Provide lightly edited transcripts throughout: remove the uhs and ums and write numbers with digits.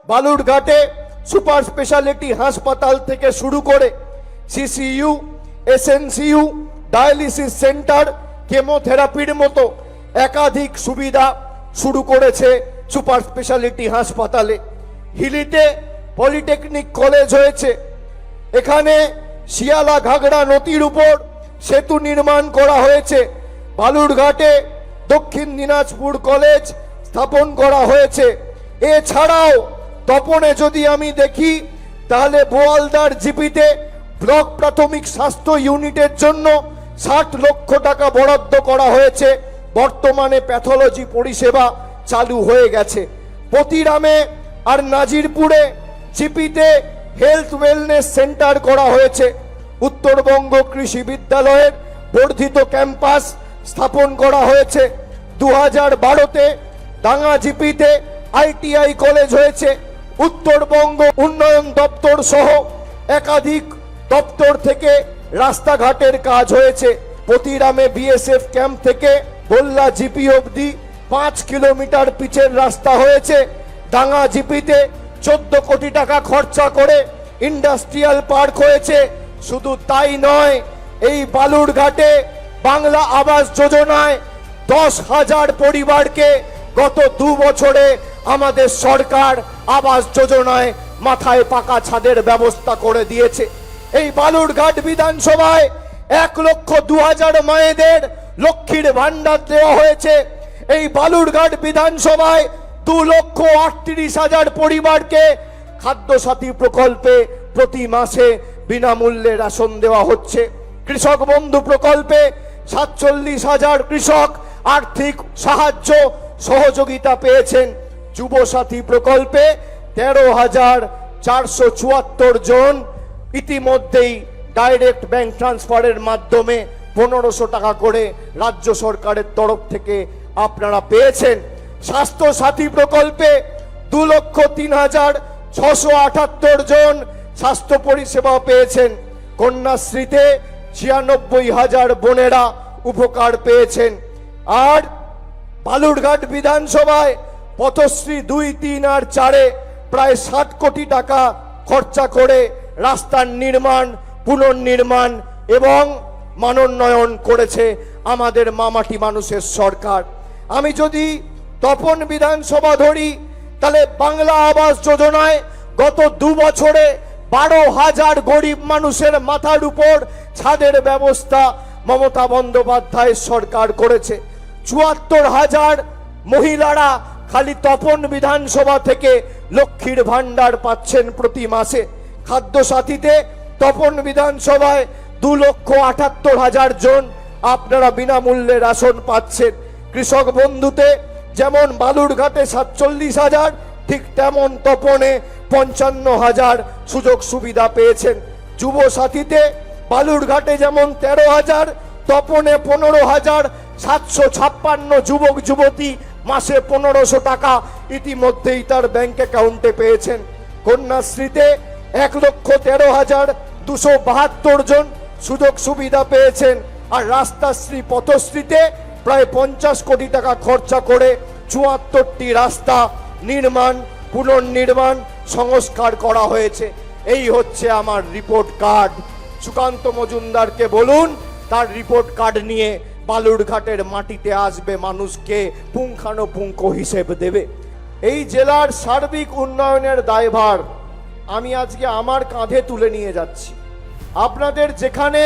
বালুরঘাটে super speciality হাসপাতাল থেকে শুরু করে সিসিইউ, এসএনসিইউ, ডায়ালিসিস সেন্টার, কেমোথেরাপির মতো একাধিক সুবিধা শুরু করেছে সুপার স্পেশালিটি হাসপাতালে। হিলিতে পলিটেকনিক কলেজ হয়েছে। এখানে শিয়ালা ঘাগড়া নদীর উপর সেতু নির্মাণ করা হয়েছে। বালুরঘাটে দক্ষিণ দিনাজপুর কলেজ স্থাপন করা হয়েছে। এছাড়াও তপনে যদি আমি দেখি তাহলে বোয়ালদার জিপিতে ব্লক প্রাথমিক স্বাস্থ্য ইউনিটের জন্য 60 লক্ষ টাকা বরাদ্দ করা হয়েছে। বর্তমানে প্যাথোলজি পরিষেবা চালু হয়ে গেছে। পতিরামে আর নাজিরপুরে জিপিতে হেলথ ওয়েলনেস সেন্টার করা হয়েছে। উত্তরবঙ্গ কৃষি বিদ্যালয়ের বর্ধিত ক্যাম্পাস স্থাপন করা হয়েছে। 2012-তে ডাঙ্গা জিপিতে আইটিআই কলেজ হয়েছে। উত্তরবঙ্গ উন্নয়ন দপ্তর সহ একাধিক দপ্তর থেকে রাস্তাঘাটের কাজ হয়েছে। পতিরামে বিএসএফ ক্যাম্প থেকে গোল্লা জিপি অবধি 5 কিলোমিটার পিচের রাস্তা হয়েছে। ডাঙ্গা জিপিতে 14 কোটি টাকা খরচা করে ইন্ডাস্ট্রিয়াল পার্ক হয়েছে। শুধু তাই নয়, এই বালুরঘাটে বাংলা আবাস যোজনায় 10,000 পরিবারকে গত 2 বছরে আমাদের সরকার আবাস যোজনায় মাথায় পাকা ছাদের ব্যবস্থা করে দিয়েছে। এই বালুরঘাট বিধানসভায় 1,02,000 মায়েদের লক্ষ্মীর ভান্ডার দেওয়া হয়েছে। এই বালুরঘাট বিধানসভায় 2,38,000 পরিবারকে খাদ্যসাথী প্রকল্পে প্রতি মাসে বিনামূল্যে রেশন দেওয়া হচ্ছে। কৃষক বন্ধু প্রকল্পে 47,000 কৃষক আর্থিক সাহায্য সহযোগিতা পেয়েছেন। যুবসাথী প্রকল্পে 13,474 জন ইতিমধ্যেই ডাইরেক্ট ব্যাংক ট্রান্সফারের মাধ্যমে 1500 টাকা করে রাজ্য সরকারের তরফ থেকে আপনারা পেয়েছেন। স্বাস্থ্য সাথী প্রকল্পে 2,03,678 জন স্বাস্থ্য পরিষেবা পেয়েছেন। কন্যাশ্রীতে 96,000 বোনেরা উপকার পেয়েছেন। আর বালুরঘাট বিধানসভায় পথশ্রী 2, 3 আর 4-এ প্রায় 60 কোটি টাকা খরচা করে রাস্তার নির্মাণ, পুনর্নির্মাণ এবং মানোন্নয়ন করেছে আমাদের মামাটি মানুষের সরকার। আমি যদি তপন বিধানসভা ধরি তাহলে বাংলা আবাস যোজনায় গত 2 বছরে 12,000 গরিব মানুষের মাথার উপর ছাদের ব্যবস্থা মমতা বন্দ্যোপাধ্যায় সরকার করেছে। 74,000 মহিলারা খালি তপন বিধানসভা থেকে লক্ষ্মীর ভান্ডার পাচ্ছেন প্রতি মাসে। খাদ্যসাথীতে তপন বিধানসভায় 2,78,000 জন আপনারা বিনামূল্যে রেশন পাচ্ছেন। কৃষক বন্ধুতে যেমন বালুরঘাটে 47,000, ঠিক তেমন তপনে 55,000 সুযোগ সুবিধা পেয়েছেন। যুব সাথীতে বালুরঘাটে যেমন 13,000, তপনে 15,756 যুবক যুবতী মাসে 1500 টাকা ইতিমধ্যেই তার ব্যাংক অ্যাকাউন্টে পেয়েছেন। কন্যাশ্রীতে 1,13,272 জন সুযোগ সুবিধা পেয়েছেন। আর রাস্তাশ্রী পথশ্রীতে প্রায় 50 কোটি টাকা খরচা করে 74টি রাস্তা নির্মাণ, পুনর্নির্মাণ, সংস্কার করা হয়েছে। এই হচ্ছে আমার রিপোর্ট কার্ড। সুকান্ত মজুমদারকে বলুন তার রিপোর্ট কার্ড নিয়ে বালুরঘাটের মাটিতে আসবে, মানুষকে পুঙ্খানুপুঙ্খ হিসেব দেবে। এই জেলার সার্বিক উন্নয়নের দায়ভার আমি আজকে আমার কাঁধে তুলে নিয়ে যাচ্ছি। আপনাদের যেখানে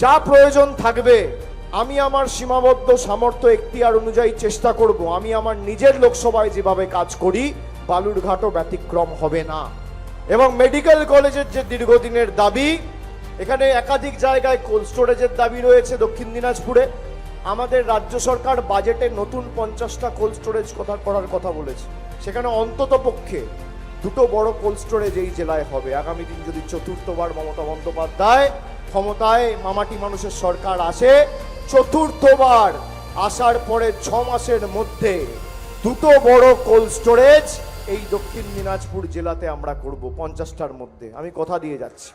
যা প্রয়োজন থাকবে আমি আমার সীমাবদ্ধ সামর্থ্য এখতিয়ার অনুযায়ী চেষ্টা করব। আমি আমার নিজের লোকসভায় যেভাবে কাজ করি বালুরঘাটও ব্যতিক্রম হবে না। এবং মেডিকেল কলেজের যে দীর্ঘদিনের দাবি, এখানে একাধিক জায়গায় কোল্ড স্টোরেজের দাবি রয়েছে। দক্ষিণ দিনাজপুরে আমাদের রাজ্য সরকার বাজেটে নতুন 50টা কোল্ড স্টোরেজ করার কথা বলেছে। সেখানে অন্তত পক্ষে 2টো বড় কোল্ড স্টোরেজ এই জেলায় হবে। আগামী দিন যদি চতুর্থবার মমতা বন্দ্যোপাধ্যায় ক্ষমতায় মামাটি মানুষের সরকার আসে, চতুর্থবার আসার পরে 6 মাসের মধ্যে 2টো বড় কোল্ড স্টোরেজ এই দক্ষিণ দিনাজপুর জেলাতে আমরা করব 50টার মধ্যে। আমি কথা দিয়ে যাচ্ছি।